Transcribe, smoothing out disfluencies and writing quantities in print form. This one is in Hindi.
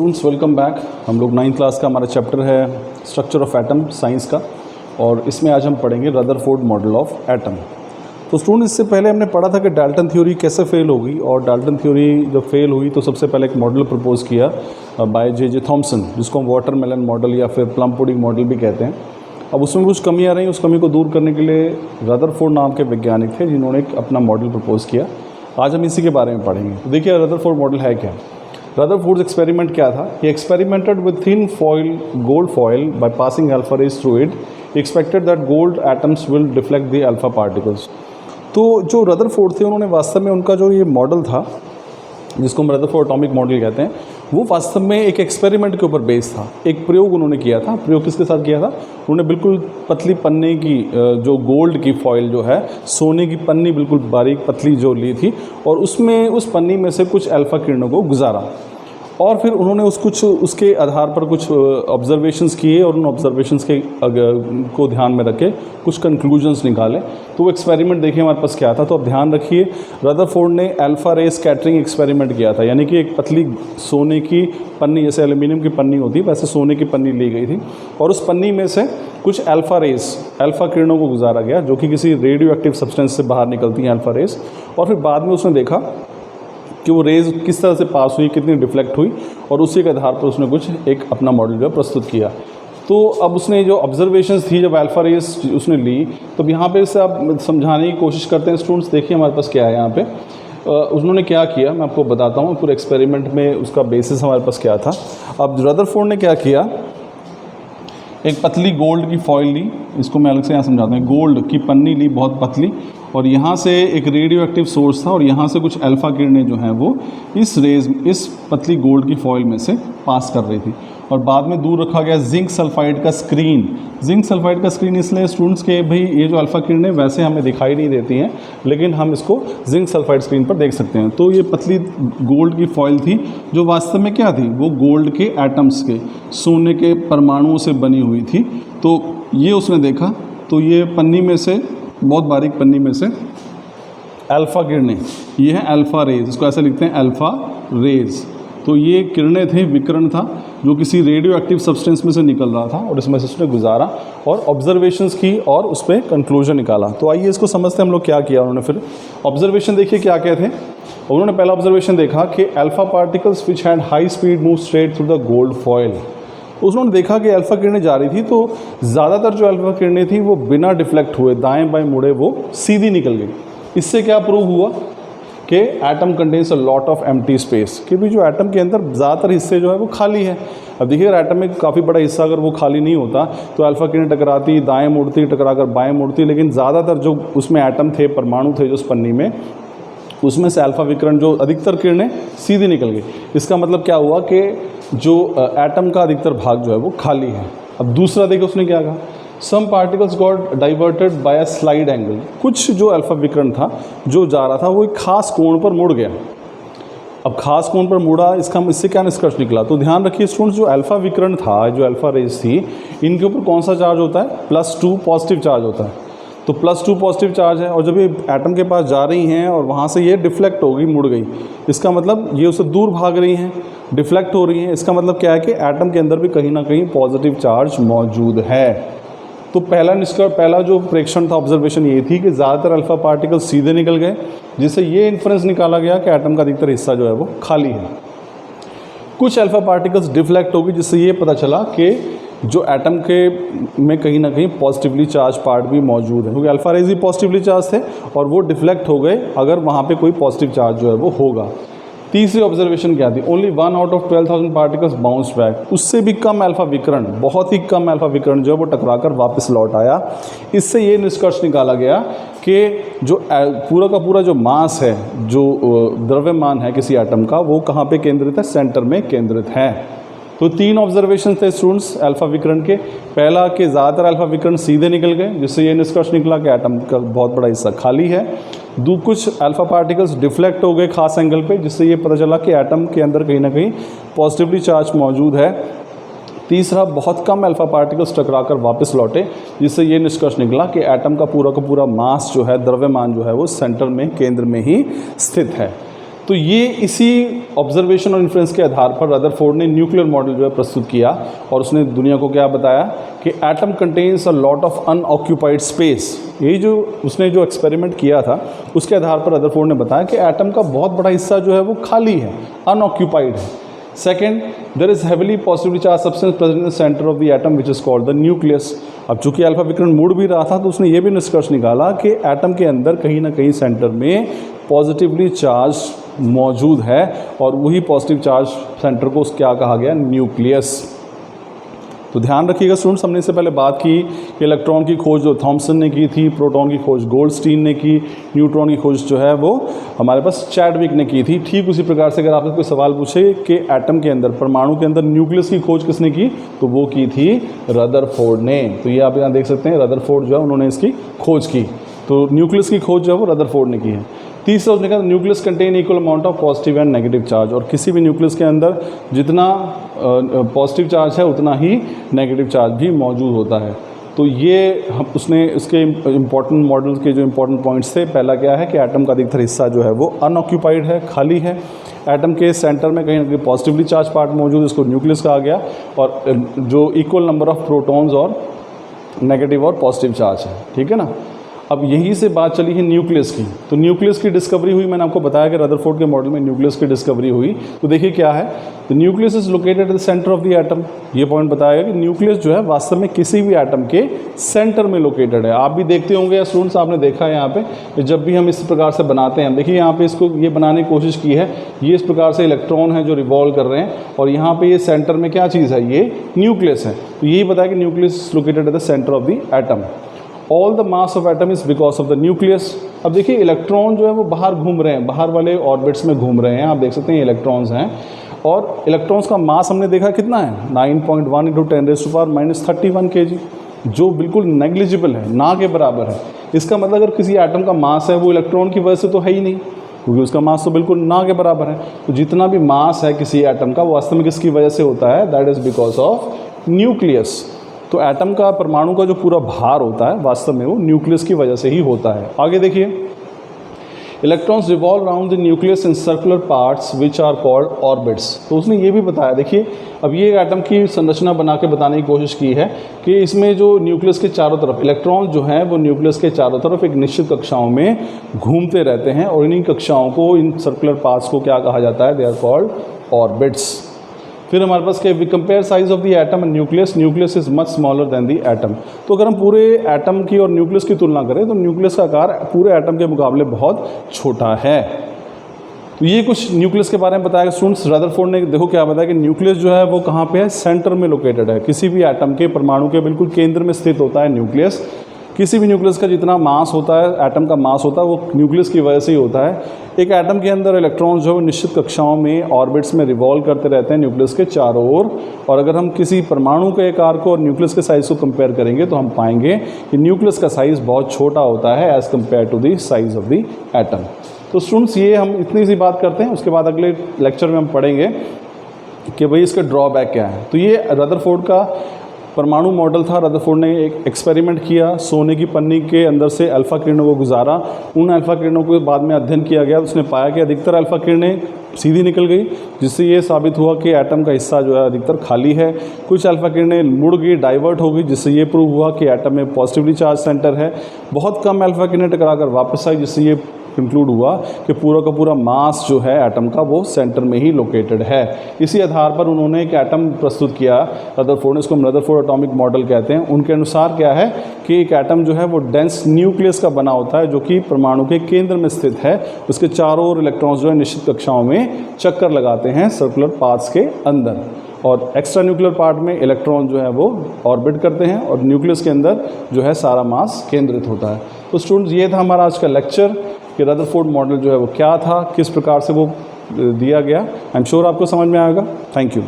Students welcome back. हम लोग 9th क्लास का हमारा चैप्टर है स्ट्रक्चर ऑफ एटम साइंस का, और इसमें आज हम पढ़ेंगे रदरफोर्ड मॉडल ऑफ एटम। तो स्टूडेंट इससे पहले हमने पढ़ा था कि डाल्टन थ्योरी कैसे फेल होगी, और डाल्टन थ्योरी जब फेल हुई तो सबसे पहले एक मॉडल प्रपोज किया बाय जे थॉमसन, जिसको हम वाटरमेलन मॉडल या फिर प्लम पुडिंग मॉडल भी कहते हैं। अब उसमें कुछ कमियाँ रही, उस कमी को दूर करने के लिए रदरफोर्ड नाम के वैज्ञानिक थे जिन्होंने एक अपना मॉडल प्रपोज किया। आज हम इसी के बारे में पढ़ेंगे। तो देखिए रदरफोर्ड मॉडल है क्या। रदरफोर्ड एक्सपेरिमेंट क्या था? He experimented with thin foil gold foil by passing alpha rays through it. He expected that gold atoms will deflect the alpha particles. तो जो रदरफोर्ड थे उन्होंने वास्तव में उनका जो ये मॉडल था, जिसको हम रदरफोर्ड एटॉमिक मॉडल कहते हैं, वो वास्तव में एक एक्सपेरिमेंट के ऊपर बेस्ड था। एक प्रयोग उन्होंने किया था। प्रयोग किसके साथ किया था? उन्होंने बिल्कुल पतली पन्ने की जो गोल्ड की फॉइल जो है, सोने की पन्नी बिल्कुल बारीक पतली जो ली थी, और उसमें उस पन्नी में से कुछ अल्फा किरणों को गुजारा, और फिर उन्होंने उसके आधार पर कुछ ऑब्जर्वेशंस किए, और उन ऑब्जर्वेशंस के को ध्यान में रखे कुछ कंक्लूजन्स निकाले। तो वो एक्सपेरिमेंट देखिए हमारे पास क्या था। तो अब ध्यान रखिए, रदरफोर्ड ने अल्फा रे स्कैटरिंग एक्सपेरिमेंट किया था, यानी कि एक पतली सोने की पन्नी, जैसे एल्यूमिनियम की पन्नी होती है वैसे सोने की पन्नी ली गई थी, और उस पन्नी में से कुछ अल्फा रेस, अल्फा किरणों को गुजारा गया, जो कि किसी रेडियो एक्टिव सब्सटेंस से बाहर निकलती हैं अल्फा रेस। और फिर बाद में उसने देखा कि वो रेज किस तरह से पास हुई, कितनी डिफ्लेक्ट हुई, और उसी के आधार पर उसने कुछ एक अपना मॉडल जो प्रस्तुत किया। तो अब उसने जो ऑब्जर्वेशंस थी, जब अल्फा रेज उसने ली, तो यहाँ पे से आप समझाने की कोशिश करते हैं स्टूडेंट्स। देखिए हमारे पास क्या है यहाँ पे। उन्होंने क्या किया मैं आपको बताता हूँ, पूरे एक्सपेरिमेंट में उसका बेसिस हमारे पास क्या था। अब रदरफोर्ड ने क्या किया, एक पतली गोल्ड की फॉइल ली, इसको मैं अलग से यहाँ समझाता हूँ। गोल्ड की पन्नी ली बहुत पतली, और यहाँ से एक रेडियो एक्टिव सोर्स था, और यहाँ से कुछ अल्फा किरणें जो हैं वो इस पतली गोल्ड की फॉइल में से पास कर रही थी। और बाद में दूर रखा गया जिंक सल्फाइड का स्क्रीन। जिंक सल्फाइड का स्क्रीन इसलिए स्टूडेंट्स के भाई ये जो अल्फा किरणें वैसे हमें दिखाई नहीं देती हैं, लेकिन हम इसको जिंक सल्फाइड स्क्रीन पर देख सकते हैं। तो ये पतली गोल्ड की फॉइल थी, जो वास्तव में क्या थी, वो गोल्ड के एटम्स के, सोने के परमाणुओं से बनी हुई थी। तो ये उसने देखा, तो ये पन्नी में से, बहुत बारीक पन्नी में से अल्फ़ा किरणें, ये है अल्फ़ा रेज, इसको ऐसे लिखते हैं अल्फ़ा रेज। तो ये किरणें थे, विकिरण था, जो किसी रेडियो एक्टिव सब्सटेंस में से निकल रहा था, और इसमें से उसने गुजारा और ऑब्जर्वेशंस की और उस पर कंक्लूजन निकाला। तो आइए इसको समझते हैं हम लोग क्या किया उन्होंने। फिर ऑब्जर्वेशन देखिए क्या क्या थे। उन्होंने पहला ऑब्जर्वेशन देखा कि alpha particles which had high speed move straight through the gold foil. उन्होंने देखा कि अल्फ़ा किरणें जा रही थी, तो ज़्यादातर जो अल्फ़ा किरणें थी वो बिना डिफ्लेक्ट हुए दाएं बाएं मुड़े वो सीधी निकल गई। इससे क्या प्रूव हुआ कि atom contains a lot of empty space, कि भी जो एटम के अंदर ज़्यादातर हिस्से जो है वो खाली है। अब देखिए अगर एटम में काफ़ी बड़ा हिस्सा अगर वो खाली नहीं होता तो अल्फ़ा किरणें टकराती, दाएँ मुड़ती, टकरा कर बाएँ मुड़ती, लेकिन ज़्यादातर जो उसमें एटम थे, परमाणु थे जो उस पन्नी में, उसमें से अल्फ़ा विकिरण जो अधिकतर किरणें सीधी निकल गई। इसका मतलब क्या हुआ कि जो एटम का अधिकतर भाग जो है वो खाली है। अब दूसरा देखो उसने क्या कहा, some particles got diverted by a slide angle. कुछ जो अल्फ़ा विकिरण था जो जा रहा था वो एक खास कोण पर मुड़ गया। अब खास कोण पर मुड़ा, इससे क्या निष्कर्ष निकला? तो ध्यान रखिए स्टूडेंट्स, जो अल्फ़ा विकिरण था, जो अल्फ़ा रेज थी, इनके ऊपर कौन सा चार्ज होता है? +2 पॉजिटिव चार्ज होता है। तो +2 पॉजिटिव चार्ज है, और जब ये एटम के पास जा रही हैं और वहाँ से ये डिफ्लेक्ट हो गई, मुड़ गई, इसका मतलब ये उससे दूर भाग रही हैं, डिफ्लेक्ट हो रही हैं। इसका मतलब क्या है कि एटम के अंदर भी कहीं ना कहीं पॉजिटिव चार्ज मौजूद है। तो पहला जो प्रेक्षण था, ऑब्जर्वेशन ये थी कि ज़्यादातर अल्फ़ा पार्टिकल सीधे निकल गए, जिससे ये इन्फ्रेंस निकाला गया कि एटम का अधिकतर हिस्सा जो है वो खाली है। कुछ अल्फ़ा पार्टिकल्स डिफ्लेक्ट हो गई, जिससे ये पता चला कि जो एटम के में कहीं ना कहीं पॉजिटिवली चार्ज पार्ट भी मौजूद है, क्योंकि अल्फ़ा रेज भी पॉजिटिवली चार्ज थे और वो डिफ्लेक्ट हो गए अगर वहाँ पे कोई पॉजिटिव चार्ज जो है वो होगा। तीसरी ऑब्जर्वेशन क्या थी? Only 1 out of 12,000 particles bounce back. उससे भी कम अल्फ़ा विकिरण, बहुत ही कम अल्फ़ा विकिरण जो है वो टकराकर वापस लौट आया। इससे ये निष्कर्ष निकाला गया कि जो पूरा का पूरा जो मास है, जो द्रव्यमान है किसी एटम का, वो कहाँ पे केंद्रित है? सेंटर में केंद्रित है। तो 3 ऑब्जर्वेशन थे स्टूडेंट्स अल्फ़ा विकिरण के। पहला कि ज़्यादातर अल्फ़ा विकिरण सीधे निकल गए, जिससे ये निष्कर्ष निकला कि एटम का बहुत बड़ा हिस्सा खाली है। कुछ अल्फ़ा पार्टिकल्स डिफ्लेक्ट हो गए खास एंगल पे, जिससे ये पता चला कि एटम के अंदर कहीं ना कहीं पॉजिटिवली चार्ज मौजूद है। तीसरा, बहुत कम अल्फ़ा पार्टिकल्स टकराकर वापस लौटे, जिससे ये निष्कर्ष निकला कि एटम का पूरा मास जो है, द्रव्यमान जो है, वो सेंटर में, केंद्र में ही स्थित है। तो ये इसी ऑब्जर्वेशन और इन्फ्लुएंस के आधार पर रदरफोर्ड ने न्यूक्लियर मॉडल जो है प्रस्तुत किया और उसने दुनिया को क्या बताया कि atom contains a lot of unoccupied space. यही जो उसने जो एक्सपेरिमेंट किया था उसके आधार पर रदरफोर्ड ने बताया कि एटम का बहुत बड़ा हिस्सा जो है वो खाली है, अनऑक्यूपाइड है। Second, there is heavily positively charge substance present in the centre of the atom which is called the nucleus. अब चूंकि अल्फा विकिरण मुड़ भी रहा था तो उसने ये भी निष्कर्ष निकाला कि एटम के अंदर कहीं ना कहीं सेंटर में पॉजिटिवली चार्ज मौजूद है और वही पॉजिटिव चार्ज सेंटर को क्या कहा गया, न्यूक्लियस। तो ध्यान रखिएगा स्टूडेंट्स, हमने इससे पहले बात की कि इलेक्ट्रॉन की खोज जो थॉमसन ने की थी, प्रोटॉन की खोज गोल्डस्टीन ने की, न्यूट्रॉन की खोज जो है वो हमारे पास चैडविक ने की थी। ठीक उसी प्रकार से अगर आपसे कोई सवाल पूछे कि एटम के अंदर, परमाणु के अंदर न्यूक्लियस की खोज किसने की, तो वो की थी रदरफोर्ड ने। तो ये आप यहाँ देख सकते हैं, रदरफोर्ड जो है उन्होंने इसकी खोज की। तो न्यूक्लियस की खोज जो है वो रदरफोर्ड ने की है। तीसरा उसने कहा nucleus contain equal amount of positive and negative charge, और किसी भी न्यूक्लियस के अंदर जितना पॉजिटिव चार्ज है उतना ही नेगेटिव चार्ज भी मौजूद होता है। तो ये हम उसने इसके इम्पॉर्टेंट मॉडल के जो इम्पॉर्टेंट पॉइंट्स थे, पहला क्या है कि एटम का अधिकतर हिस्सा जो है वो अनऑक्यूपाइड है, खाली है। एटम के सेंटर में कहीं ना कहीं पॉजिटिवली चार्ज पार्ट मौजूद है, इसको न्यूक्लियस कहा गया, और जो इक्वल नंबर ऑफ प्रोटॉन्स और नेगेटिव और पॉजिटिव चार्ज है। ठीक है ना। अब यहीं से बात चली है न्यूक्लियस की। तो न्यूक्लियस की डिस्कवरी हुई, मैंने आपको बताया कि रदरफोर्ड के मॉडल में न्यूक्लियस की डिस्कवरी हुई। तो देखिए क्या है, the nucleus is located at the centre of the atom. ये पॉइंट बताया कि न्यूक्लियस जो है वास्तव में किसी भी एटम के सेंटर में लोकेटेड है। आप भी देखते होंगे या स्टूडेंट्स आपने देखा है यहाँ पे कि जब भी हम इस प्रकार से बनाते हैं, देखिए यहाँ पे इसको ये बनाने की कोशिश की है, ये इस प्रकार से इलेक्ट्रॉन है जो रिवॉल्व कर रहे हैं, और यहाँ पे ये सेंटर में क्या चीज़ है, ये न्यूक्लियस है। तो यही बताया कि nucleus located at the centre of the atom. All the mass of atom is because of the nucleus. अब देखिए इलेक्ट्रॉन जो है वो बाहर घूम रहे हैं, बाहर वाले ऑर्बिट्स में घूम रहे हैं, आप देख सकते हैं इलेक्ट्रॉन्स हैं, और इलेक्ट्रॉन्स का मास हमने देखा कितना है, 9.1 × 10⁻³ kg, जो बिल्कुल नेग्लिजिबल है, ना के बराबर है। इसका मतलब अगर किसी एटम का मास है वो इलेक्ट्रॉन की वजह से तो है ही नहीं, क्योंकि उसका मास तो बिल्कुल ना के बराबर है। तो जितना भी मास है किसी एटम का वो वास्तव में किसकी वजह से होता है, that is because of nucleus. तो एटम का, परमाणु का जो पूरा भार होता है वास्तव में वो न्यूक्लियस की वजह से ही होता है। आगे देखिए, electrons revolve around the nucleus in circular parts which are called orbits. तो उसने ये भी बताया, देखिए अब ये एटम की संरचना बना के बताने की कोशिश की है कि इसमें जो न्यूक्लियस के चारों तरफ इलेक्ट्रॉन जो हैं वो न्यूक्लियस के चारों तरफ एक निश्चित कक्षाओं में घूमते रहते हैं, और इन्हीं कक्षाओं को, इन सर्कुलर पार्ट्स को क्या कहा जाता है, दे आर कॉल्ड ऑर्बिट्स। फिर हमारे पास क्या, we compare size of the atom and nucleus, nucleus is much smaller than the atom. तो अगर हम पूरे एटम की और न्यूक्लियस की तुलना करें तो न्यूक्लियस का आकार पूरे एटम के मुकाबले बहुत छोटा है। तो ये कुछ न्यूक्लियस के बारे में बताया स्टूडेंट्स। रदरफोर्ड ने देखो क्या बताया कि न्यूक्लियस जो है वो कहाँ पे है, सेंटर में लोकेटेड है। किसी भी एटम के, परमाणु के बिल्कुल केंद्र में स्थित होता है न्यूक्लियस। किसी भी न्यूक्लियस का जितना मास होता है, एटम का मास होता है, वो न्यूक्लियस की वजह से ही होता है। एक एटम के अंदर इलेक्ट्रॉन्स जो है निश्चित कक्षाओं में ऑर्बिट्स में रिवॉल्व करते रहते हैं न्यूक्लियस के चारों ओर। और अगर हम किसी परमाणु के आकार को और न्यूक्लियस के साइज़ को कंपेयर करेंगे तो हम पाएंगे कि न्यूक्लियस का साइज़ बहुत छोटा होता है as compared to the size of the atom. तो स्टूडेंट्स ये हम इतनी सी बात करते हैं, उसके बाद अगले लेक्चर में हम पढ़ेंगे कि भाई इसका ड्रॉबैक क्या है। तो ये रदरफोर्ड का परमाणु मॉडल था। रदरफोर्ड ने एक एक्सपेरिमेंट किया, सोने की पन्नी के अंदर से अल्फ़ा किरणों को गुजारा, उन अल्फ़ा किरणों को बाद में अध्ययन किया गया। उसने पाया कि अधिकतर अल्फ़ा किरणें सीधी निकल गई, जिससे ये साबित हुआ कि एटम का हिस्सा जो है अधिकतर खाली है। कुछ अल्फ़ा किरणें मुड़ गई, डाइवर्ट हो गई, जिससे ये प्रूव हुआ कि एटम में पॉजिटिवली चार्ज सेंटर है। बहुत कम अल्फ़ा किरणें टकराकर वापस आई, जिससे ये कंक्लूड हुआ कि पूरा का पूरा मास जो है एटम का वो सेंटर में ही लोकेटेड है। इसी आधार पर उन्होंने एक एटम प्रस्तुत किया रदरफोर्ड ने, इसको हम रदरफोर्ड एटॉमिक मॉडल कहते हैं। उनके अनुसार क्या है कि एक एटम जो है वो डेंस न्यूक्लियस का बना होता है, जो कि परमाणु के केंद्र में स्थित है। उसके चारों ओर इलेक्ट्रॉन्स जो है निश्चित कक्षाओं में चक्कर लगाते हैं सर्कुलर पाथ्स के अंदर, और एक्स्ट्रा न्यूक्लियर पार्ट में इलेक्ट्रॉन जो है वो ऑर्बिट करते हैं, और न्यूक्लियस के अंदर जो है सारा मास केंद्रित होता है। तो स्टूडेंट्स ये था हमारा आज का लेक्चर कि रदरफोर्ड मॉडल जो है वो क्या था, किस प्रकार से वो दिया गया। आई एम श्योर आपको समझ में आएगा। Thank you.